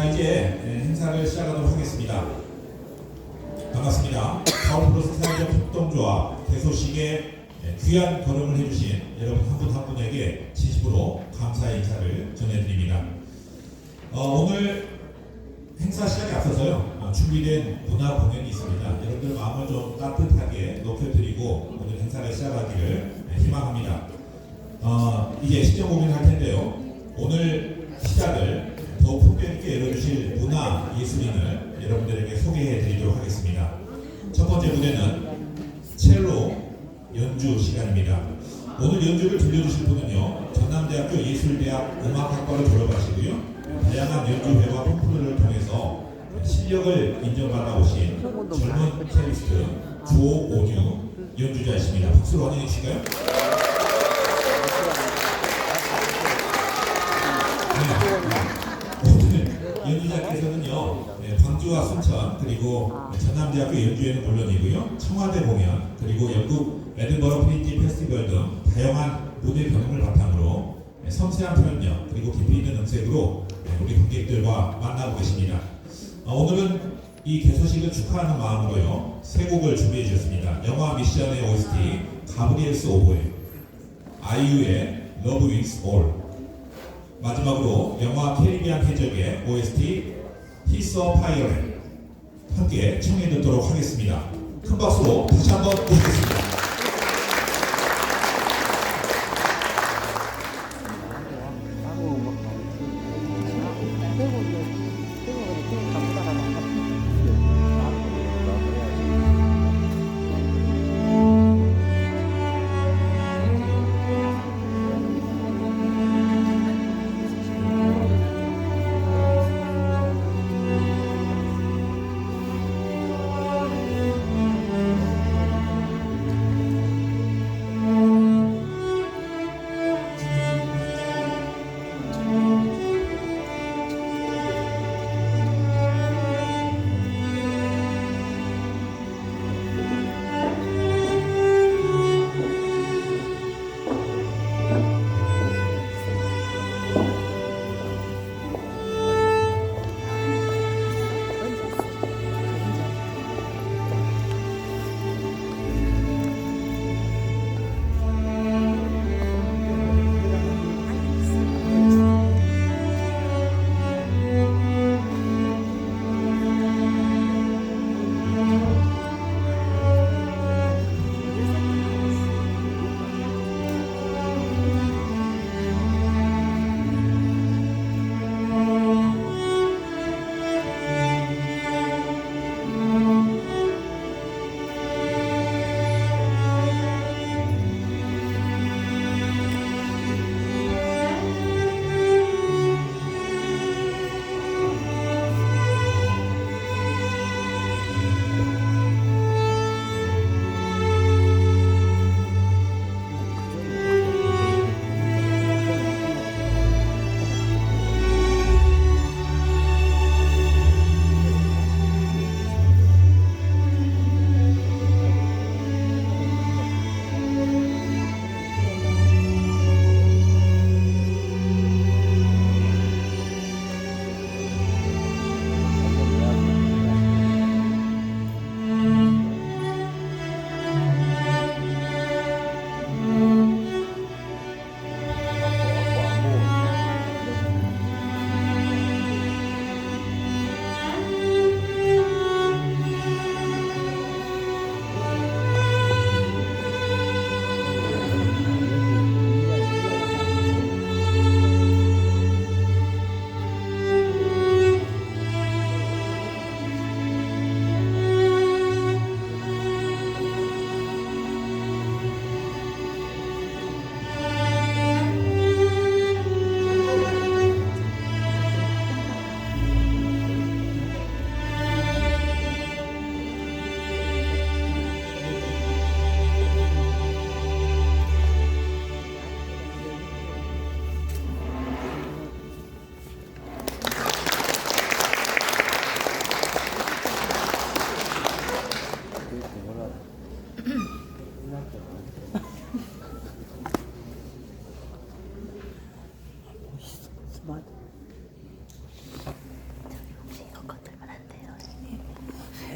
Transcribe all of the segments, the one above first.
자, 이제 행사를 시작하도록 하겠습니다. 반갑습니다. 파워플러스 사회적 협동조합 개소식에 귀한 걸음을 해주신 여러분 한 분 한 분에게 진심으로 감사의 인사를 전해드립니다. 오늘 행사 시작에 앞서서요, 준비된 문화 공연이 있습니다. 여러분들 마음을 좀 따뜻하게 높여드리고 오늘 행사를 시작하기를 희망합니다. 이제 시청 공연을 할 텐데요. 오늘 시작을 더욱 풍경 있게 열어주실 문화 예술인을 여러분들에게 소개해 드리도록 하겠습니다. 첫 번째 무대는 첼로 연주 시간입니다. 오늘 연주를 들려주실 분은요, 전남대학교 예술대학 음악학과를 졸업하시고요, 다양한 연주회와 콘쿠르를 통해서 실력을 인정받아 오신 젊은 첼리스트 조오뉴 연주자이십니다. 박수로 환영해 주실까요? 오늘 연주자께서는요, 광주와 순천 그리고 전남대학교 연주회는 물론이고요, 청와대 공연 그리고 영국 에든버러 프린지 페스티벌 등 다양한 무대 경험을 바탕으로 섬세한 표현력 그리고 깊이 있는 음색으로 우리 관객들과 만나고 계십니다. 오늘은 이 개소식을 축하하는 마음으로요, 세 곡을 준비해 주셨습니다. 영화 미션의 OST 가브리엘스 오보에, 아이유의 Love Wins All, 마지막으로 영화 캐리비안 해적의 OST He's a Pirate 함께 청해 듣도록 하겠습니다. 큰 박수로 다시 한번 모시겠습니다.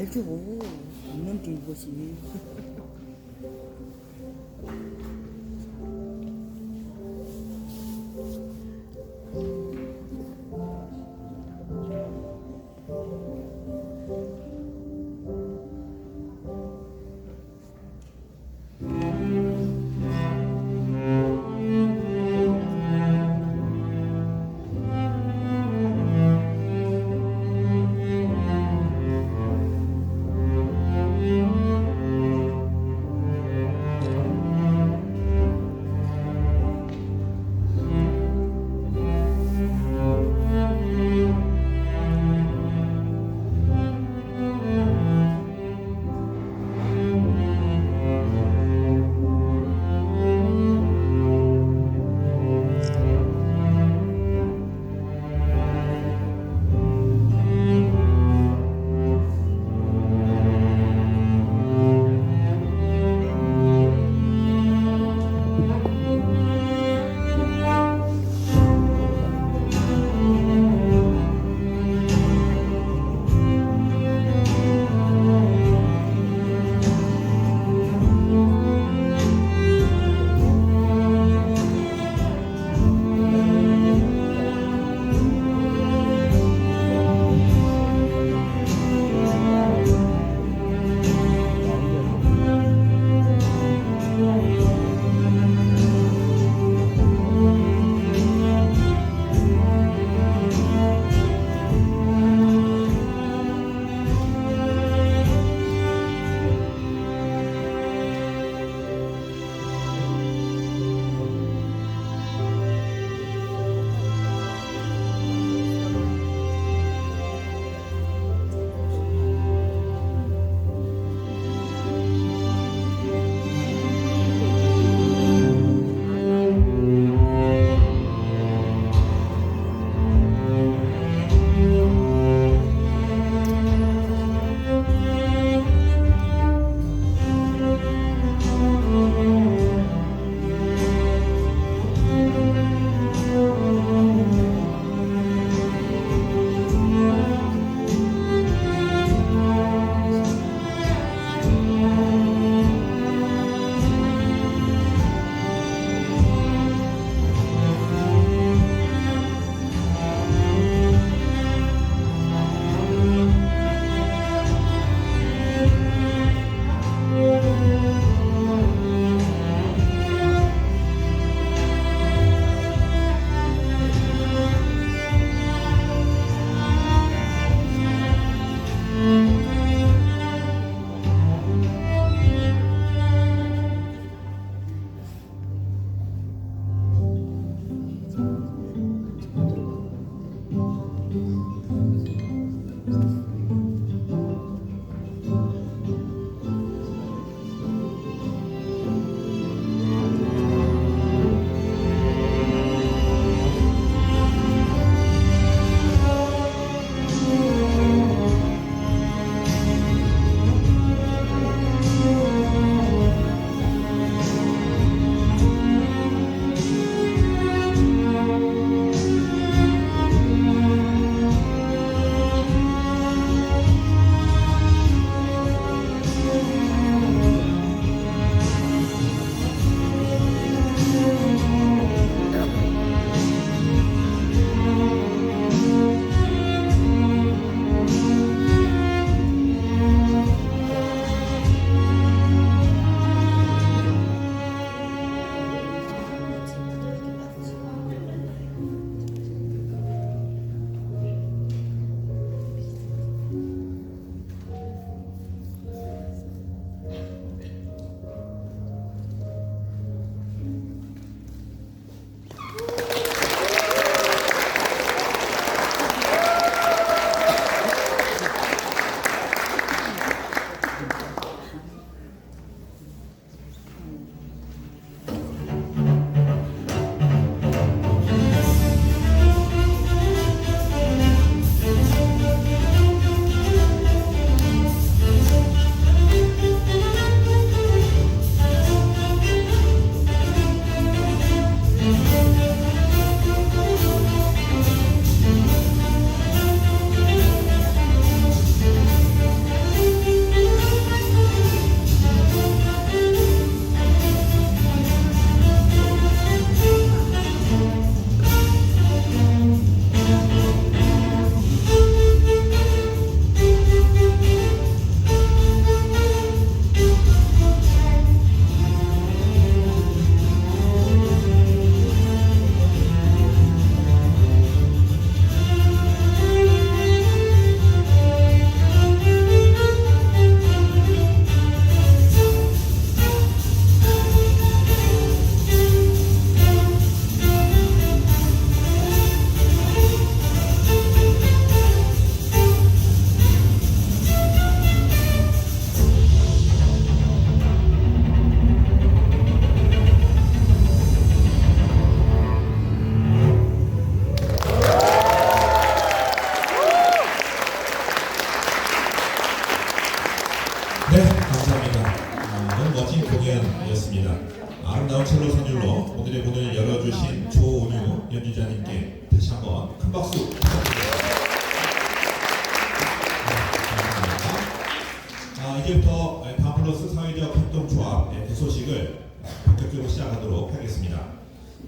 알죠. 없는 게 이것이.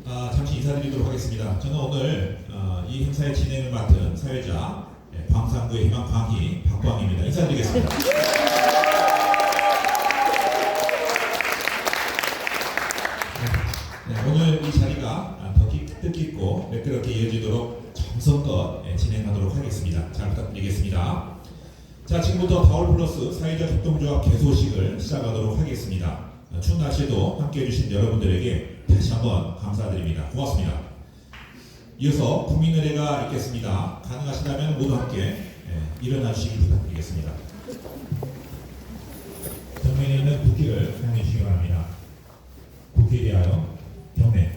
잠시 인사드리도록 하겠습니다. 저는 오늘 이 행사의 진행을 맡은 사회자 광산구의 희망 광희 박광희입니다. 인사드리겠습니다. 오늘 이 자리가 더 뜻깊고 매끄럽게 이어지도록 정성껏 진행하도록 하겠습니다. 잘 부탁드리겠습니다. 자, 지금부터 바울플러스 사회적 협동조합 개소식을 시작하도록 하겠습니다. 추운 날씨에도 함께해 주신 여러분들에게 다시 한번 감사드립니다. 고맙습니다. 이어서 국민의례가 있겠습니다. 가능하시다면 모두 함께 일어나 주시기 부탁드리겠습니다. 정면에 있는 국기를 향해 주시기 바랍니다. 국기에 대하여 경례.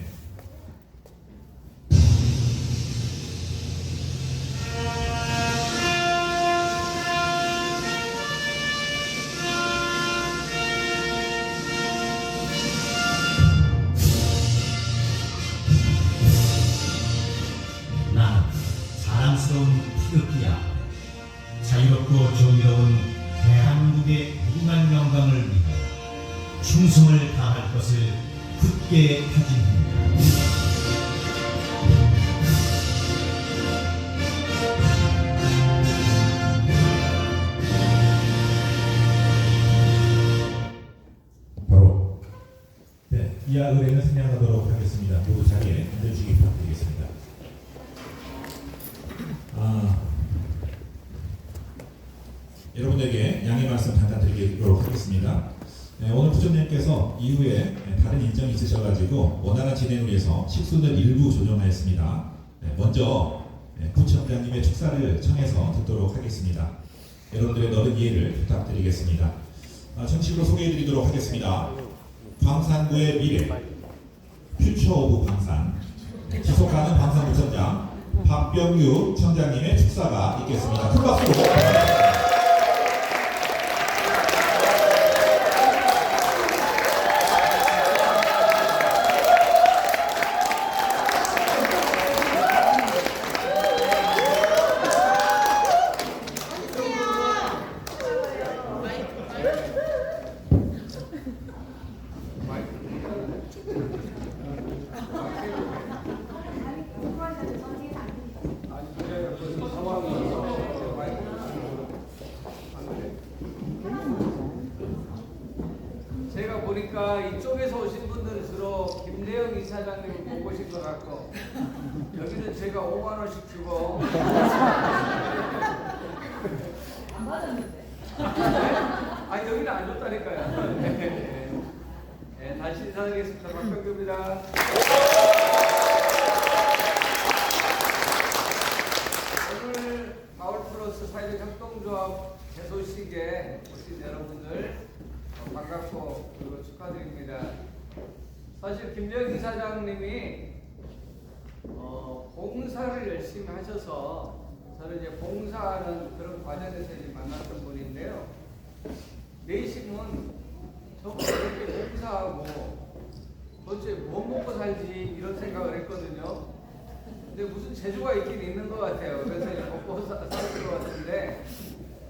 난 사랑스러운 태극기야. 자유롭고 정의로운 대한민국의 무궁한 영광을 위해 충성을 다할 것을 굳게 다짐합니다. 바로 이하 의례는 생략하도록 하겠습니다. 모두 자리에 앉아주시기 부탁드리겠습니다. 여러분에게 양해 말씀 잠깐 드리도록 하겠습니다. 오늘 부총님께서 이후에 다른 일정이 있으셔가지고 원활한 진행을 위해서 식수는 일부 조정하였습니다. 먼저 부총장님의 축사를 청해서 듣도록 하겠습니다. 여러분들의 넓은 이해를 부탁드리겠습니다. 정식으로 소개해드리도록 하겠습니다. 광산구의 미래, 퓨처 오브 광산, 지속가능 광산구청장 박병규 청장님의 축사가 있겠습니다. 큰 박수로. 제가 보니까 이쪽에서 오신 분들은 주로 김대영 이사장님을 보고 오신 것 같고 여기는 제가 5만 원씩 주고 안 받았는데. 아니 여기는 안 줬다니까요. 네, 다시 인사드리겠습니다. 박병규입니다. 오늘 바울플러스 사회적 협동조합 개소식에 오신 여러분들 반갑고 그리고 축하드립니다. 사실 김대영 이사장님이 봉사를 열심히 하셔서 저는 이제 봉사하는 그런 과정에서 이제 만났던 분인데요. 내심은 저거 이렇게 봉사하고 도대체 뭐 먹고 살지 이런 생각을 했거든요. 근데 무슨 재주가 있긴 있는 것 같아요. 그래서 이제 먹고 살것 같은데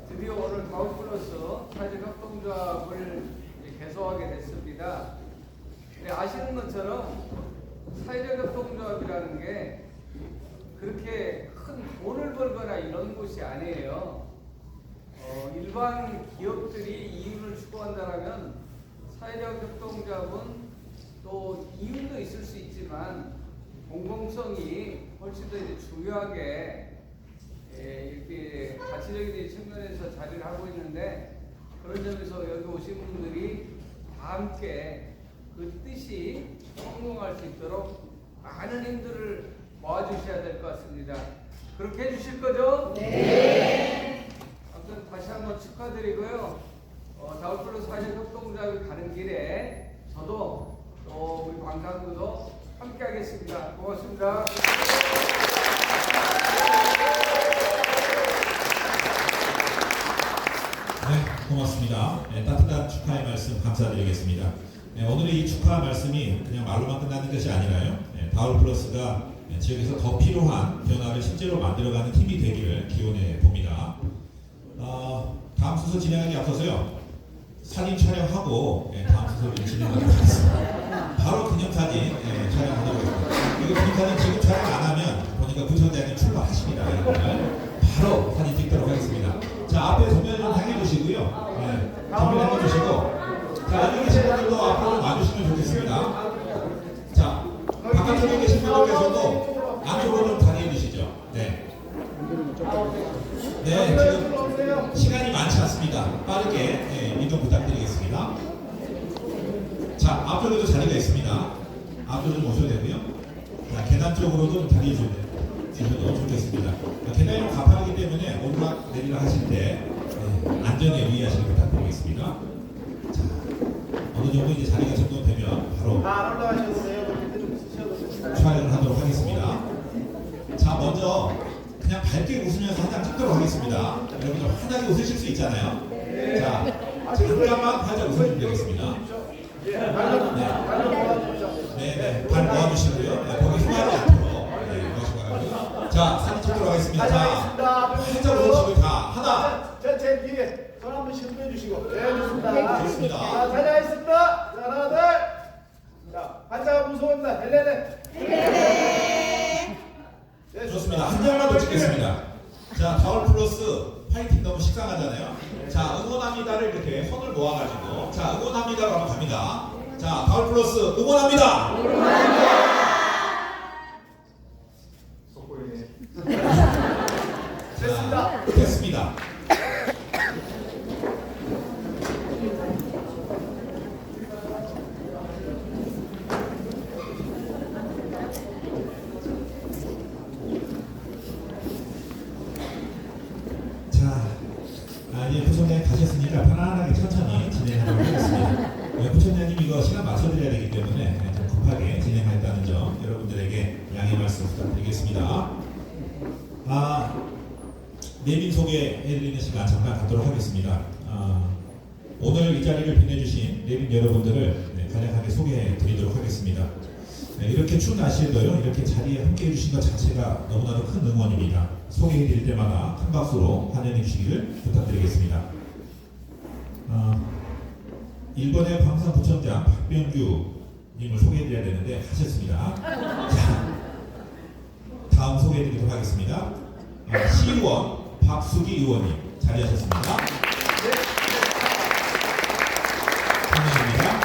드디어 오늘 바울플러스 사회적 협동조합을 개소하게 됐습니다. 근데 아시는 것처럼 사회적 협동조합이라는 게 그렇게 큰 돈을 벌거나 이런 곳이 아니에요. 일반 기업들이 이윤을 추구한다면 사회적 협동조합은 또 이윤도 있을 수 있지만 공공성이 훨씬 더 이제 중요하게 이렇게 가치적인 측면에서 자리를 하고 있는데 그런 점에서 여기 오신 분들이 다 함께 그 뜻이 성공할 수 있도록 많은 힘들을 모아주셔야 될 것 같습니다. 그렇게 해주실 거죠? 네. 아무튼 다시 한번 축하드리고요. 바울플러스 사회적 협동조합이 가는 길에 저도 또 우리 광산구도 함께하겠습니다. 고맙습니다. 네, 고맙습니다. 따뜻한 축하의 말씀 감사드리겠습니다. 오늘의 이 축하 말씀이 그냥 말로만 끝나는 것이 아니라요. 바울플러스가 지역에서 더 필요한 변화를 실제로 만들어가는 팀이 되기를 기원해 봅니다. 다음 순서 진행하기 앞서서요. 사진 촬영하고 다음 순서를 진행하도록 하겠습니다. 바로 기념사진 촬영하도록 하겠습니다. 이거 기념사진 지금 촬영 안 하면 보니까 부총장님 출마하십니다. 바로 사진 찍도록 하겠습니다. 자, 앞에 정면 좀 향해 주시고요. 정면 향해 주시고, 자, 여기 계신 분들도 앞으로 좀 와주시면 좋겠습니다. 자, 바깥쪽에 계신 분들께서도 안쪽으로 좀 자리해 주시죠. 네. 네, 지금 시간이 많지 않습니다. 빠르게 이동 부탁드리겠습니다. 자, 앞쪽에도 자리가 있습니다. 앞쪽으로 좀 오셔도 되고요. 자, 계단 쪽으로도 좀 자리해 주셔도 좋겠습니다. 계단이 좀 가파르기 때문에 오르락 내리락 하실 때 안전에 유의하시길 부탁드리겠습니다. 자, 어느 정도 이제 자리가 정돈되면 바로 촬영을 하도록 하겠습니다. 자, 먼저 그냥 밝게 웃으면서 한 장 찍도록 하겠습니다. 여러분들 환하게 웃으실 수 있잖아요. 자, 잠깐만 활짝 웃어주면 되겠습니다. 네, 발 모아주시고요. 거기 휘하지 않도록 모아주시고 가고요. 자, 사진 찍도록 하겠습니다. 자, 활짝 웃으시고, 자, 하나. 제일 위에 손 한 번씩 흔들어주시고. 네, 좋습니다. 좋습니다. 자, 잘하셨습니다. 자, 하나, 둘. 자, 반짝 무서웠나? 헬레네. 네, 좋습니다. 한 장만 더 찍겠습니다. 자, 파울 플러스 파이팅 너무 식상하잖아요. 자, 응원합니다를 이렇게 손을 모아가지고, 자, 응원합니다로 한번 갑니다. 자, 파울 플러스 응원합니다. 자, 됐습니다. 이제 부총장님 가셨으니까 편안하게 천천히 진행하도록 하겠습니다. 부총장님 이거 시간 맞춰드려야 되기 때문에 좀 급하게 진행했다는 점 여러분들에게 양해 말씀 부탁드리겠습니다. 내빈 소개해드리는 시간 잠깐 갖도록 하겠습니다. 오늘 이 자리를 빛내주신 내빈 여러분들을 간략하게 소개해드리도록 하겠습니다. 이렇게 추운 날씨에도요, 이렇게 자리에 함께 해주신 것 자체가 너무나도 큰 응원입니다. 소개해드릴 때마다 큰 박수로 환영해 주시기를 부탁드리겠습니다. 일본의 방산부총장 박병규님을 소개해드려야 되는데 하셨습니다. 자, 다음 소개해드리도록 하겠습니다. 시의원 박수기 의원님 자리하셨습니다. 환영합니다.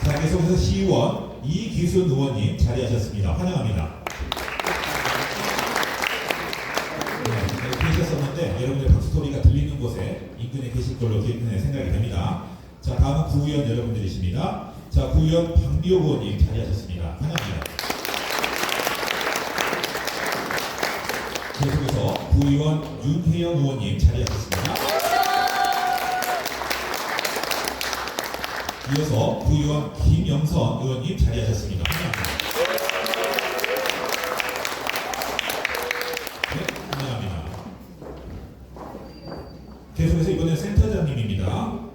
자, 계속해서 시의원 이기순 의원님 자리하셨습니다. 환영합니다. 계셨었는데 여러분의 박수 소리가 들리는 곳에 인근에 계실 걸로 생각이 됩니다. 자, 다음은 구의원 여러분들이십니다. 자, 구의원 박미호 의원님 자리하셨습니다. 환영합니다. 계속해서 구의원 윤혜영 의원님 자리하셨습니다. 이어서 구의원 김영선 의원님 자리하셨습니다. 환영합니다. 네, 환영합니다. 계속해서 이번엔 센터장님입니다.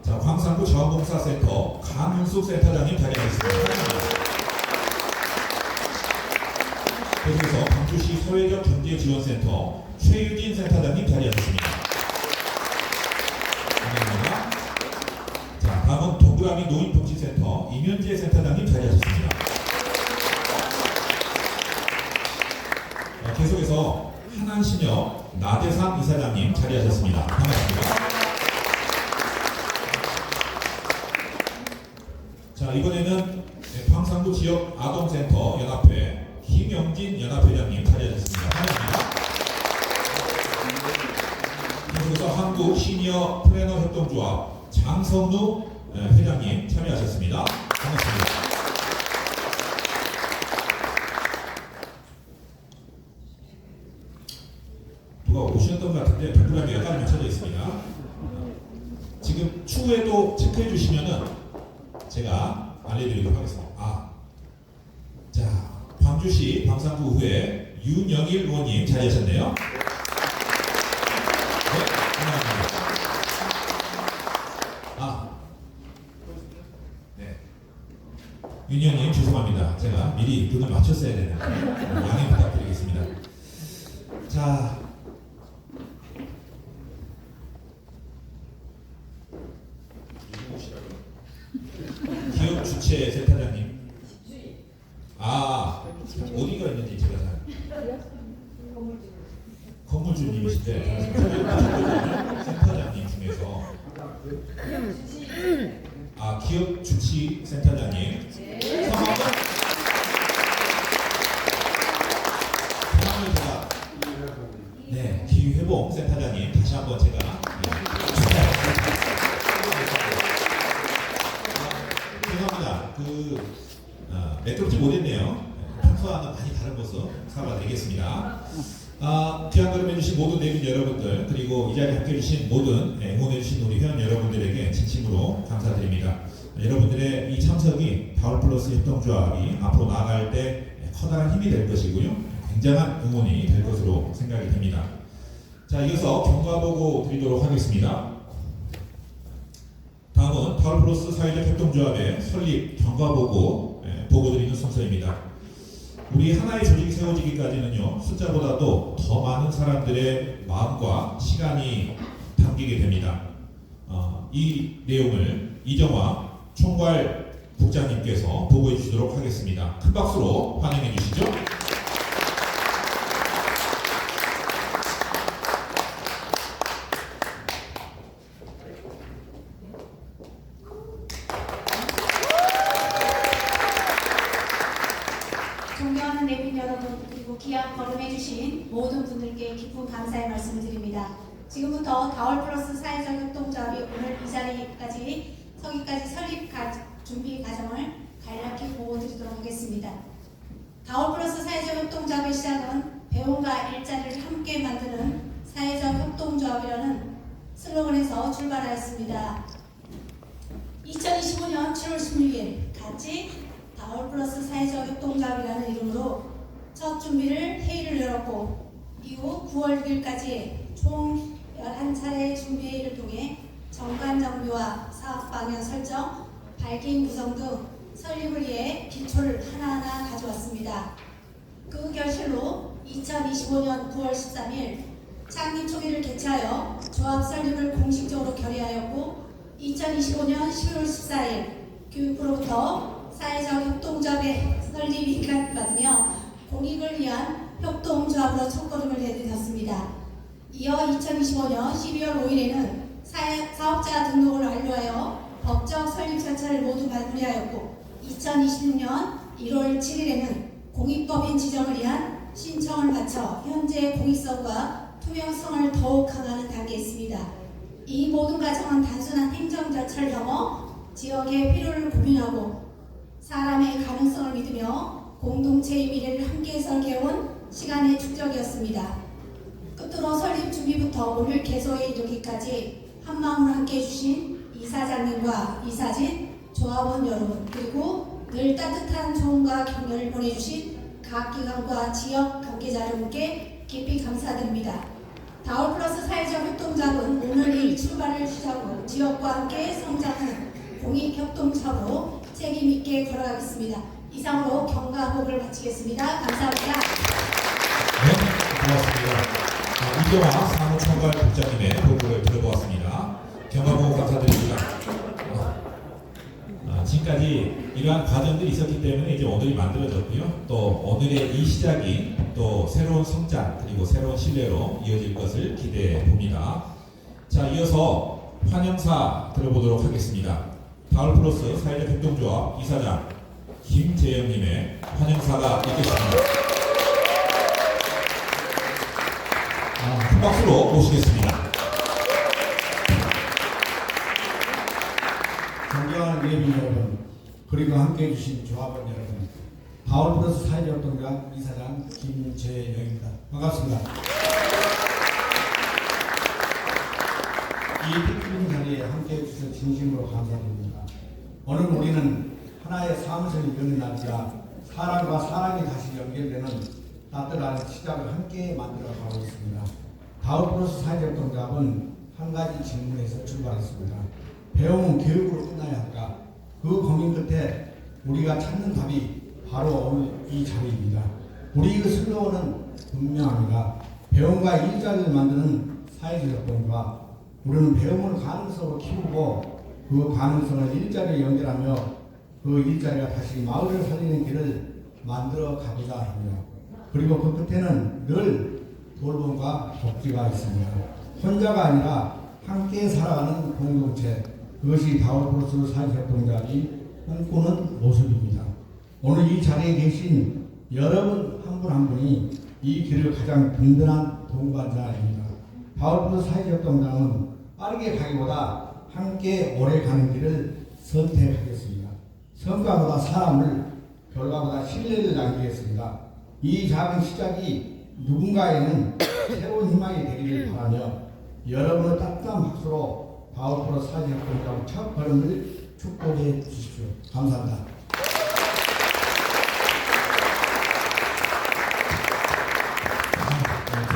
자, 광산구 자원봉사센터 강윤숙 센터장님 자리하셨습니다. 환영합니다. 계속해서 광주시 사회적 경제지원센터 최유진 센터장님 자리하셨습니다. 환영합니다. 자, 다음은 동그라미 노인복지센터 이면재 센터장님 자리하셨습니다. 계속해서 하남신협 나대상 이사장님 자리하셨습니다. 반갑습니다. 자, 이번에는 광산구 지역 아동센터 연합회 김영진 연합회장님 자리하셨습니다. 환영합니다. 계속해서 한국 시니어 플래너 협동조합 장성루 회장님 참여하셨습니다. 반갑습니다. 누가 오셨던 것 같은데 동그라미 몇 가지 맞춰져 있습니다. 지금 추후에도 체크해 주시면은 제가 알려드리도록 하겠습니다. 자, 광주시 광산구 의회 윤영일 의원님 자리하셨네요. 네, 감사합니다. 네. 윤 의원님 죄송합니다. 제가 미리 눈을 맞췄어야 되는데 양해 부탁드리겠습니다. 자, 김우채 센터장님. 아, 어디가 있는지 제가 잘. 건물주님이신데 센터장님 중에서 기업 주치 센터장님. 성함을 제가 네, 기회봉 센터장님 다시 한번 제가 축하드립니다. 죄송합니다. 매끄럽지 못했네요. 평소와는 많이 다른 모습 사과드리겠습니다. 귀한 걸음 해주신 모든 내빈 여러분들, 그리고 이 자리에 함께 해주신 모든 응원해주신 우리 회원 여러분들에게 진심으로 감사드립니다. 여러분들의 이 참석이 바울플러스 협동조합이 앞으로 나아갈 때 커다란 힘이 될 것이고요. 굉장한 응원이 될 것으로 생각이 됩니다. 자, 이어서 경과보고 드리도록 하겠습니다. 다음은 바울플러스 사회적 협동조합의 설립 경과보고 보고드리는 순서입니다. 우리 하나의 조직이 세워지기까지는요, 숫자보다도 더 많은 사람들의 마음과 시간이 담기게 됩니다. 이 내용을 이정화 총괄 국장님께서 보고해 주시도록 하겠습니다. 큰 박수로 환영해 주시죠. 존경하는 내빈 여러분, 그리고 귀한 걸음해주신 모든 분들께 깊은 감사의 말씀을 드립니다. 지금부터 다월플러스 사회적 협동조합이 오늘 이 자리까지 서기까지 설립 준비 과정을 간략히 보고드리도록 하겠습니다. 다월플러스 사회적 협동조합의 시작은 배움과 일자리를 함께 만드는 사회적 협동조합이라는 슬로건에서 출발하였습니다. 2025년 7월 16일 같이 다월플러스 사회적 협동조합이라는 이름으로 첫 회의를 열었고, 이후 9월 6일까지 총 11차례 준비회의를 통해 정관 정비와 사업 방향 설정, 밝힌 구성 등 설립을 위해 기초를 하나하나 가져왔습니다. 그 결실로 2025년 9월 13일 창립 초기를 개최하여 조합 설립을 공식적으로 결의하였고, 2025년 11월 14일 교육부로부터 사회적 협동조합의 설립 인가를 받으며 공익을 위한 협동조합으로 첫걸음을 내딛었습니다. 이어 2025년 12월 5일에는 사업자 등록을 완료하여 법적 설립 절차를 모두 마무리하였고, 2026년 1월 7일에는 공익법인 지정을 위한 신청을 마쳐 현재 공익성과 투명성을 더욱 강화하는 단계에 있습니다. 이 모든 과정은 단순한 행정 절차를 넘어 지역의 필요를 고민하고 사람의 가능성을 믿으며 공동체의 미래를 함께 설계해온 시간의 축적이었습니다. 끝으로 설립 준비부터 오늘 개소에 이르기까지 한마음으로 함께 해주신 이사장님과 이사진, 조합원 여러분, 그리고 늘 따뜻한 조언과 격려를 보내주신 각 기관과 지역 관계자 여러분께 깊이 감사드립니다. 다월플러스 사회적 협동조합은 오늘 이 출발을 시작으로 지역과 함께 성장하는 공익협동조합으로 책임있게 걸어가겠습니다. 이상으로 경과보고를 마치겠습니다. 감사합니다. 네, 고맙습니다. 이정화 사무총괄 국장님의 보고를 들어보았습니다. 경과보고 감사드립니다. 지금까지 이러한 과정들이 있었기 때문에 이제 오늘이 만들어졌고요. 또 오늘의 이 시작이 또 새로운 성장 그리고 새로운 신뢰로 이어질 것을 기대해 봅니다. 자, 이어서 환영사 들어보도록 하겠습니다. 다월플러스 사회적 협동조합 이사장 김재영님의 환영사가 있겠습니다. 큰 박수로 모시겠습니다. 존경하는 예비 여러분, 그리고 함께 해주신 조합원 여러분, 다월플러스 사회적 협동조합 이사장 김재영입니다. 반갑습니다. 이 뜻깊은 자리에 함께 해주셔서 진심으로 감사드립니다. 오늘 우리는 하나의 사무실이 여는 날이라 사람과 사람이 다시 연결되는 따뜻한 시작을 함께 만들어가고 있습니다. 다월플러스 사회적 협동조합은 한 가지 질문에서 출발했습니다. 배움은 교육으로 끝나야 할까? 그 고민 끝에 우리가 찾는 답이 바로 오늘 이 자리입니다. 우리 그 슬로건은 분명합니다. 배움과 일자리를 만드는 사회적 협동조합. 우리는 배움을 가능성으로 키우고 그 가능성을 일자리에 연결하며 그 일자리가 다시 마을을 살리는 길을 만들어 가고자 합니다. 그리고 그 끝에는 늘 돌봄과 복지가 있습니다. 혼자가 아니라 함께 살아가는 공동체, 그것이 다울플러스 사회협동조합이 꿈꾸는 모습입니다. 오늘 이 자리에 계신 여러분 한 분 한 분이 이 길을 가장 든든한 동반자입니다. 다울플러스 사회협동조합은 빠르게 가기보다 함께 오래 가는 길을 선택하겠습니다. 성과보다 사람을, 결과보다 신뢰를 남기겠습니다. 이 작은 시작이 누군가에는 새로운 희망이 되기를 바라며 여러분의 따뜻한 박수로 다울플러스 사회협동조합 첫 걸음을 축복해 주십시오. 감사합니다.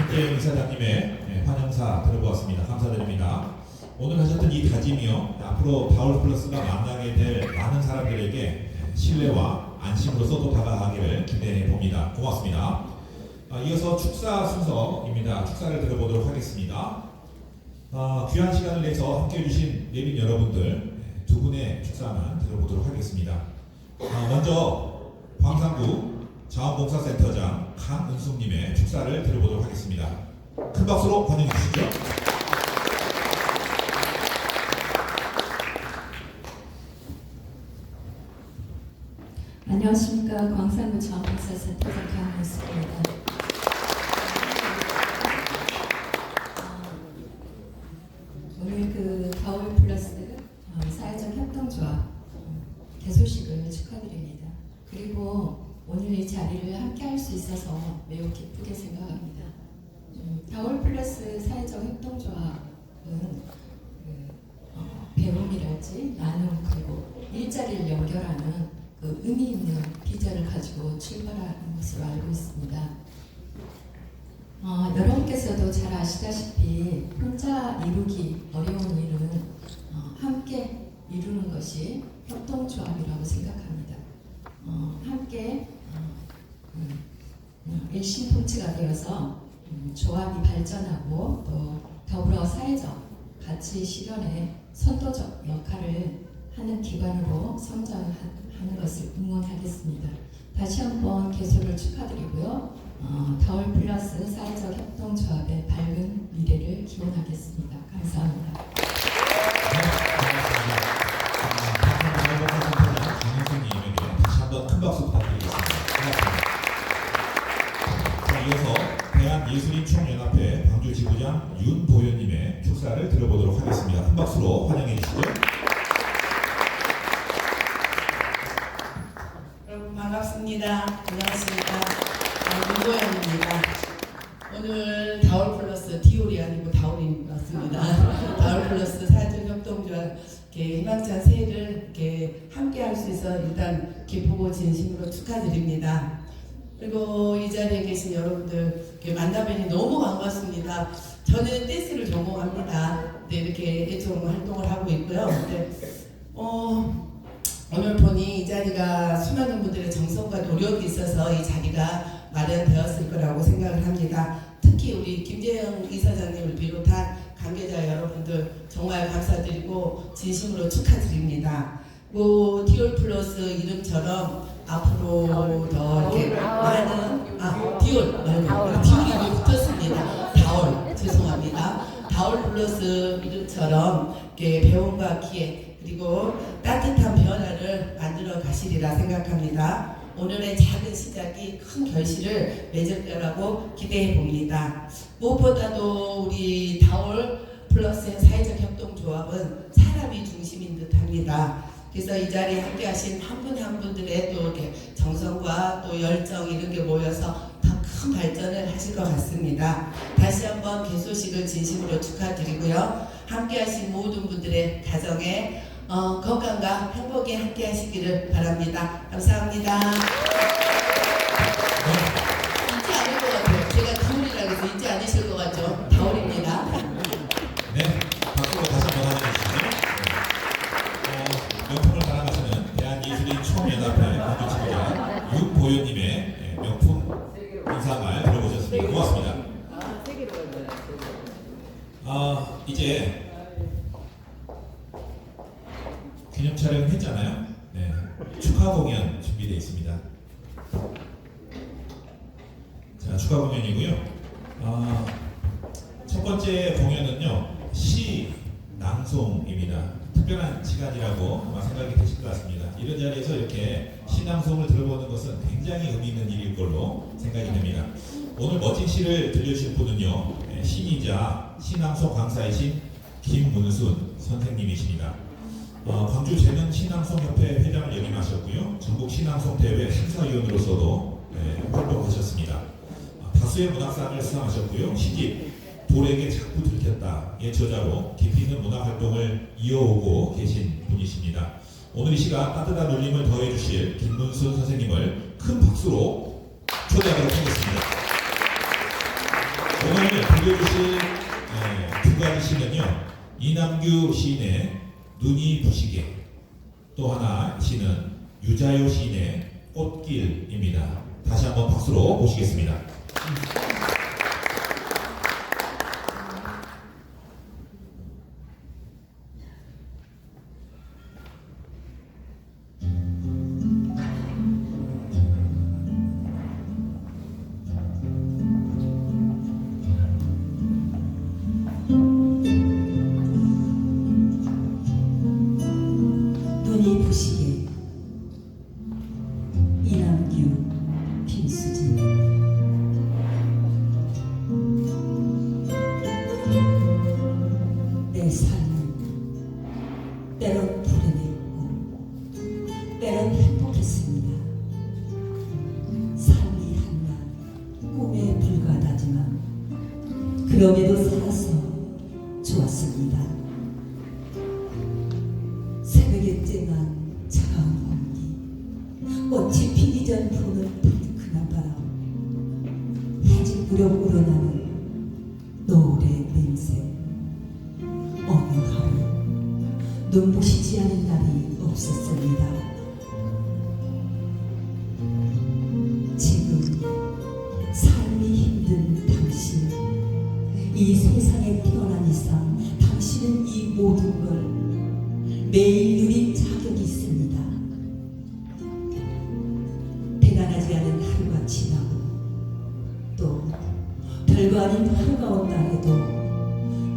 김재영 이사장님의 환영사 들어보았습니다. 감사드립니다. 오늘 하셨던 이 다짐이요, 앞으로 다울플러스가 만나게 될 많은 사람들에게 신뢰와 안심으로서 또 다가가기를 기대해 봅니다. 고맙습니다. 이어서 축사 순서입니다. 축사를 들어보도록 하겠습니다. 귀한 시간을 내서 함께 해주신 예빈 여러분들 두 분의 축사만 들어보도록 하겠습니다. 먼저 광산구 자원봉사센터장 강은숙님의 축사를 들어보도록 하겠습니다. 큰 박수로 환영해 주시죠. 안녕하십니까. 광산구 자원봉사센터장 강은숙입니다. 오늘 그 다울플러스 사회적 협동조합 개소식을 축하드립니다. 그리고 오늘 이 자리를 함께 할 수 있어서 매우 기쁘게 생각합니다. 다울플러스 사회적 협동조합은 배움이랄지 나눔 그리고 일자리를 연결하는 그 의미 있는 비전을 가지고 출발하는 것으로 알고 있습니다. 여러분께서도 잘 아시다시피 혼자 이루기 어려운 일은 함께 이루는 것이 협동조합이라고 생각합니다. 함께 일심동체가 되어서 조합이 발전하고 또 더불어 사회적 가치 실현에 선도적 역할을 하는 기관으로 성장하는 것을 응원하겠습니다. 다시 한번 개소를 축하드리고요. 다울플러스 사회적 협동조합의 밝은 미래를 기원하겠습니다. 감사합니다. 강은숙님에게 다시 한번 큰 박수 부탁드리겠습니다. 고맙습니다. 자, 이어서 대한예술인총연합회 광주지부장 윤보현님의 축사를 들어보도록 하겠습니다. 큰 박수로 환영해 주시죠. 여러분 반갑습니다. 안녕하십니까. 윤보현입니다. 오늘 다울플러스 디올이 아니고 다울이 맞습니다. 다울플러스 사회적 협동조합 희망찬 새해를 이렇게 함께 할 수 있어 일단 기쁘고 진심으로 축하드립니다. 그리고 이 자리에 계신 여러분들 이렇게 만나뵈니 너무 반갑습니다. 저는 댄스를 전공합니다. 네, 이렇게 애청 활동을 하고 있고요. 네, 오늘 보니 이 자리가 수많은 분들의 정성과 노력이 있어서 이 자리가 마련되었을 거라고 생각을 합니다. 특히 우리 김재영 이사장님을 비롯한 관계자 여러분들 정말 감사드리고 진심으로 축하드립니다. 디올 플러스 이름처럼 앞으로 더 이렇게 많은 디올이 붙었습니다. 다올 죄송합니다. 다올 플러스 이름처럼 이렇게 배움과 기회 그리고 따뜻한 변화를 만들어 가시리라 생각합니다. 오늘의 작은 시작이 큰 결실을 맺을 거라고 기대해 봅니다. 무엇보다도 우리 다올 플러스의 사회적 협동조합은 사람이 중심인 듯합니다. 그래서 이 자리에 함께 하신 한 분 한 분들의 또 이렇게 정성과 또 열정 이런 게 모여서 더 큰 발전을 하실 것 같습니다. 다시 한번 개소식을 진심으로 축하드리고요. 함께 하신 모든 분들의 가정에 건강과 행복에 함께 하시기를 바랍니다. 감사합니다. 잊지 않을 것 같아요. 제가 다울이라고 해서 잊지 않으실 것 같죠? 다울입니다. 네, 박수로 다시 한번 환영해 주시죠. 명품을 자랑하시는 대한예술인총연합회 광주지부장 윤보현님의 명품 인사말 들어보셨습니다. 고맙습니다. 이제 기념 촬영을 했잖아요. 네. 축하 공연 준비되어 있습니다. 자, 축하 공연이고요. 첫 번째 공연은요, 시 낭송입니다. 특별한 시간이라고 아마 생각이 되실 것 같습니다. 이런 자리에서 이렇게 시낭송을 들어보는 것은 굉장히 의미 있는 일일 걸로 생각이 됩니다. 오늘 멋진 시를 들려주실 분은요, 신이자 시낭송 강사이신 김문순 선생님이십니다. 광주 재능 신앙송협회 회장을 역임하셨고요. 전국 신앙송대회 심사위원으로서도 활동하셨습니다. 다수의 문학상을 수상하셨고요. 시집 돌에게 자꾸 들켰다의 저자로 깊이 있는 문학활동을 이어오고 계신 분이십니다. 오늘 이 시간 따뜻한 울림을 더해주실 김문순 선생님을 큰 박수로 초대하도록 하겠습니다. 오늘 들려주실 두 가지 시는요, 이남규 시인의 눈이 부시게, 또 하나 시는 유자요 시인의 꽃길입니다. 다시 한번 박수로 모시겠습니다. 눈이 부시게 이남규 김수진. 내 삶은 때론 불행했고 때론 행복했습니다. 삶이 한낱 꿈에 불과하다지만 그럼에도 살아서 좋았습니다. 새벽에 쨍한 차가운 공기, 꽃이 피기 전 부는 불큰한 바람, 해질 무렵 우러나는 노을의 냄새. 어느 하루 눈부시지 않은 날이 없었습니다. 지금 삶이 힘든 당신, 이 세상에 태어난 이상 당신은 이 모든 걸 매일 누린 자격이 있습니다. 대단하지 않은 하루가 지나고 또 별거 아닌 하루가 온다 해도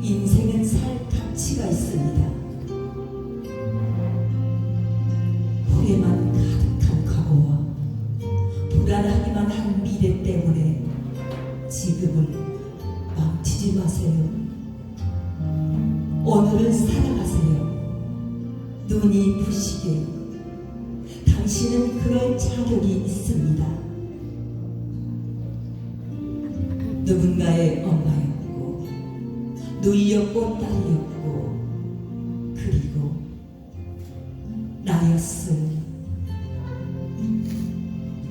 인생은 살 가치가 있습니다. 후회만 가득한 과거와 불안하기만 한 미래 때문에 지금을 망치지 마세요. 오늘을 살아가세요. 눈이 부시게 당신은 그럴 자격이 있습니다. 누군가의 엄마였고 누이였고 딸이었고 그리고 나였어요.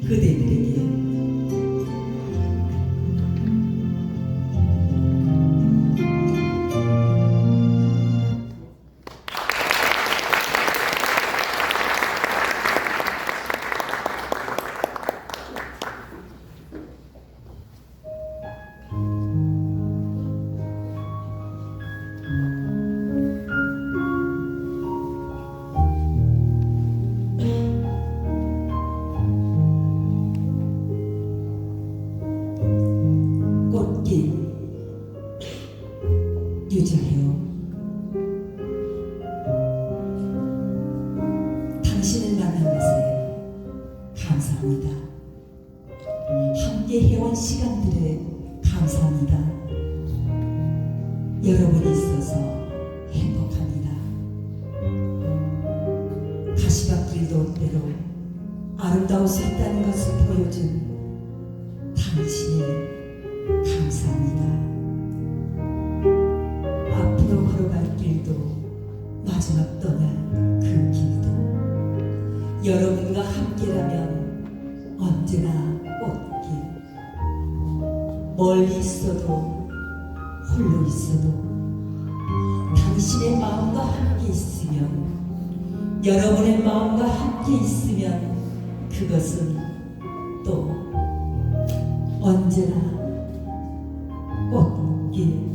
그대들에게 꽃길 유자요. 당신을 만난 것에 감사합니다. 함께 해온 시간들에 감사합니다. 여러분이 있어서 행복합니다. 가시밭길도 때로 아름다울 수 있다는 것을 보여준 당신의 감사합니다. 앞으로 걸어갈 길도 마지막 떠날 그 길도 여러분과 함께라면 언제나 꽃길. 멀리 있어도 홀로 있어도 당신의 마음과 함께 있으면, 여러분의 마음과 함께 있으면 그것은 또 언제나 꽃길.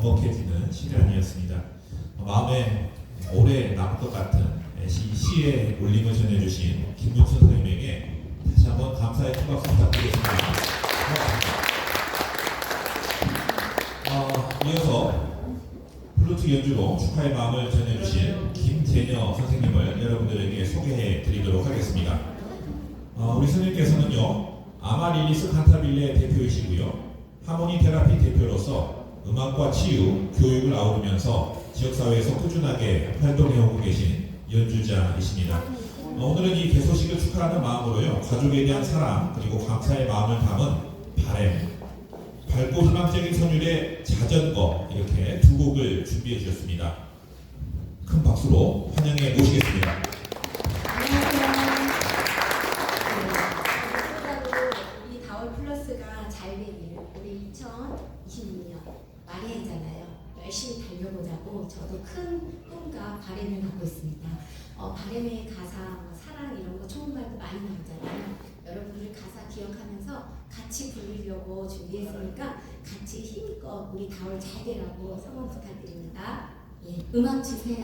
먹먹해지는 시간이었습니다. 마음에 오래 남을 것 같은 시의 울림을 전해주신 김문순 선생님에게 다시 한번 감사의 큰 박수 부탁드리겠습니다. 이어서 플루트 연주로 축하의 마음을 전해주신 김재녀 선생님을 여러분들에게 소개해 드리도록 하겠습니다. 우리 선생님께서는요, 아마릴리스 칸타빌레 대표이시고요, 하모니 테라피 대표로서 음악과 치유, 교육을 아우르면서 지역사회에서 꾸준하게 활동해오고 계신 연주자이십니다. 오늘은 이 개소식을 축하하는 마음으로요, 가족에 대한 사랑 그리고 감사의 마음을 담은 바램, 밝고 희망적인 선율의 자전거, 이렇게 두 곡을 준비해 주셨습니다. 큰 박수로 환영해 모시겠습니다. 이 다올 플러스가 잘 되길, 우리 2026년 말의 해잖아요. 열심히 달려보자고 저도 큰 꿈과 바램을 갖고 있습니다. 바램의 가사, 사랑 이런 거 총괄도 많이 나오잖아요. 여러분들 가사 기억하면서 같이 부르려고 준비했으니까 같이 힘껏 우리 다올 잘 되라고 성원 부탁드립니다. 예, 음악 주세요.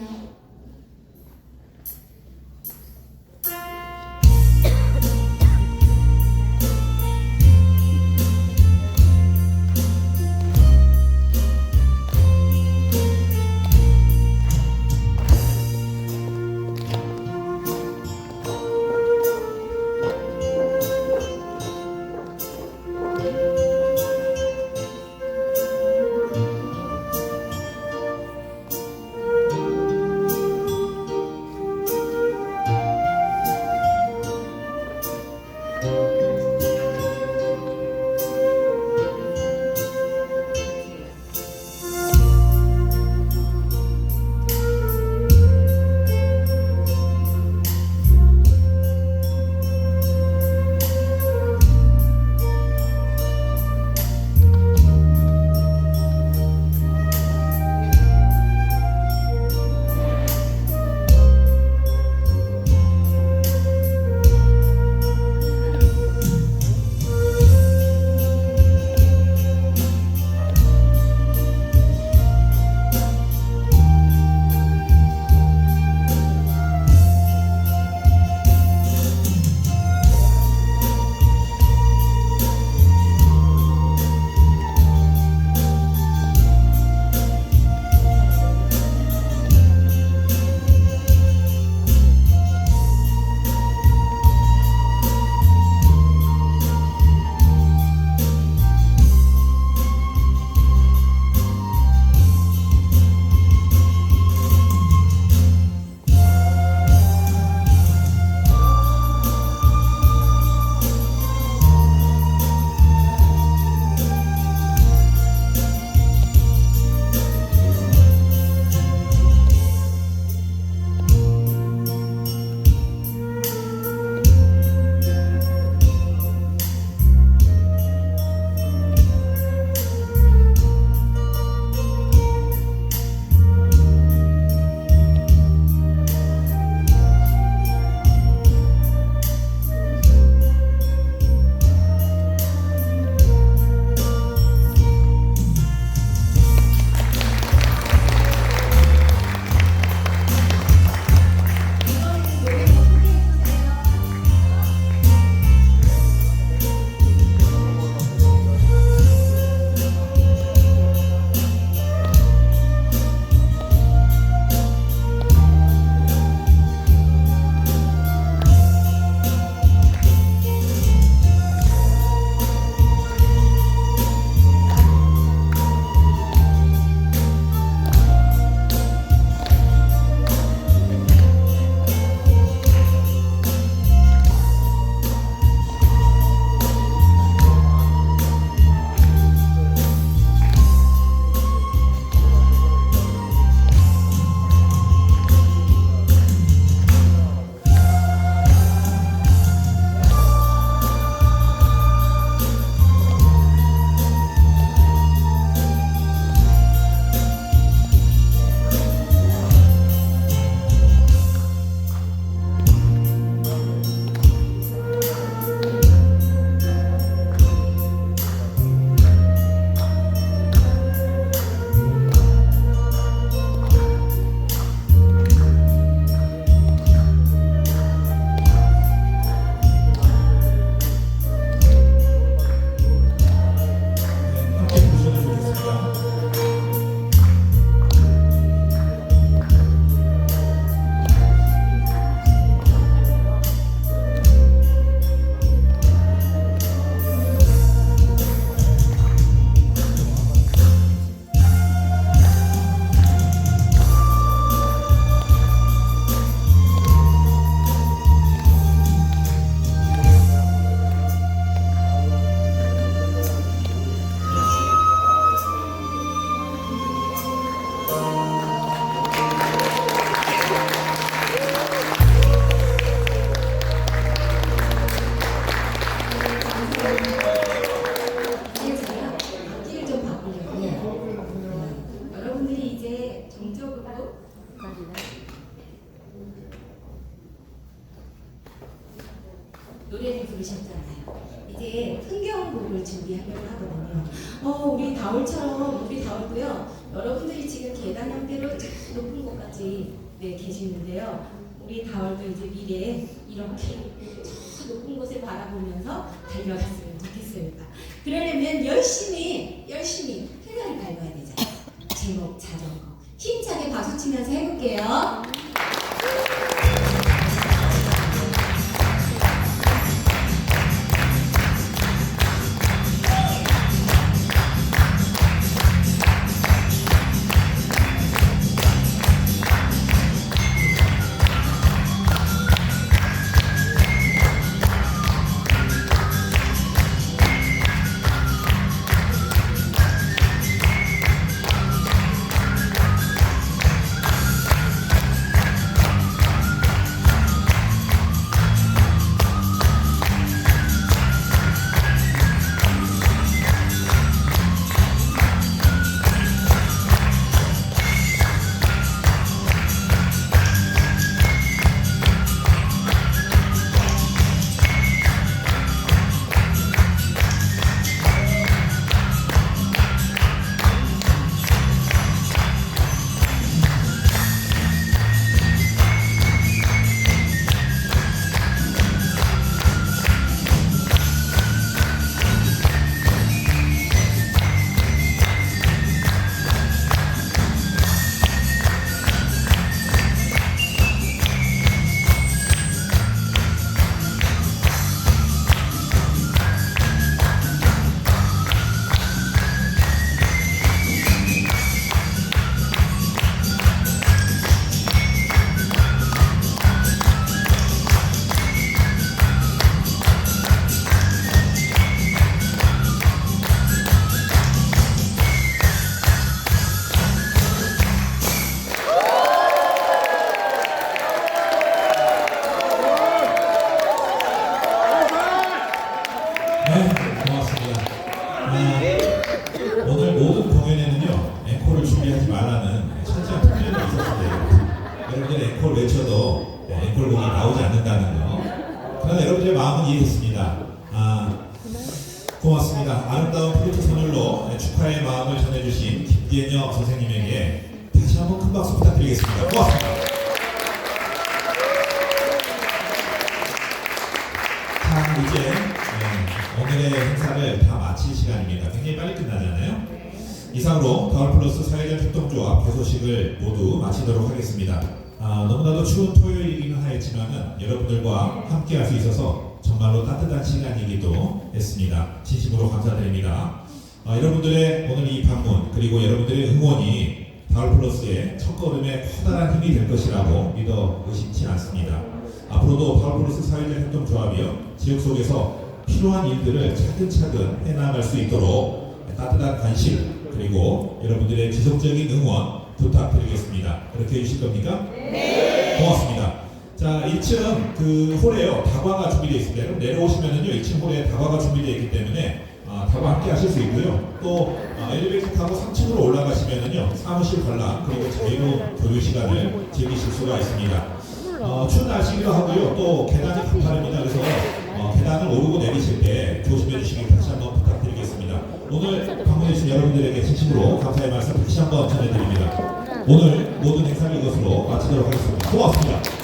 성화곡을 준비하려고 하거든요. 우리 다올처럼 우리 다올도요. 여러분들이 지금 계단 형태로 쫙 높은 곳까지 계시는데요. 우리 다올도 이제 미래에 이렇게 저 높은 곳을 바라보면서 달려갔으면 좋겠습니다. 그러려면 열심히 페달을 밟아야 되잖아요. 제목 자전거. 힘차게 박수 치면서 해볼게요. 오늘 모든 공연에는요 앵콜을 준비하지 말라는 철저한 통제가 있었는데요. 여러분들 앵콜 외쳐도 앵콜곡이 나오지 않는다는 거. 그러나 여러분들의 마음은 이해했습니다. 고맙습니다. 아름다운 플루트 선율로 축하의 마음을 전해주신 김기현여 선생님에게 다시 한번 큰 박수 부탁드리겠습니다. 고맙습니다. 자, 이제 오늘의 행사를 다 마칠 시간입니다. 굉장히 빨리 끝나잖아요. 이상으로 다올플러스 사회적 협동조합 개소식을 모두 마치도록 하겠습니다. 너무나도 추운 토요일이기는 하였지만은 여러분들과 함께 할 수 있어서 정말로 따뜻한 시간이기도 했습니다. 진심으로 감사드립니다. 여러분들의 오늘 이 방문 그리고 여러분들의 응원이 다올플러스의 첫걸음에 커다란 힘이 될 것이라고 믿어 의심치 않습니다. 앞으로도 다올플러스 사회적 협동조합이요 지역 속에서 필요한 일들을 차근차근 해나갈 수 있도록 따뜻한 관심 그리고 여러분들의 지속적인 응원 부탁드리겠습니다. 그렇게 해주실 겁니까? 네. 고맙습니다. 자, 1층 그 홀에요 다과가 준비되어 있습니다. 그럼 내려오시면은요 2층 홀에 다과가 준비되어 있기 때문에 다과 함께 하실 수 있고요. 또 엘리베이터 타고 3층으로 올라가시면은요 사무실 관람 그리고 자유로운 교류 시간을 즐기실 수가 있습니다. 추운 날씨기도 하고요. 또 계단이 가파릅니다. 그래서 계단을 오르고 내리실 때 조심해 주시길 다시 한번 부탁드리겠습니다. 오늘 방문해 주신 여러분들에게 진심으로 감사의 말씀 다시 한번 전해드립니다. 오늘 모든 행사를 이것으로 마치도록 하겠습니다. 고맙습니다.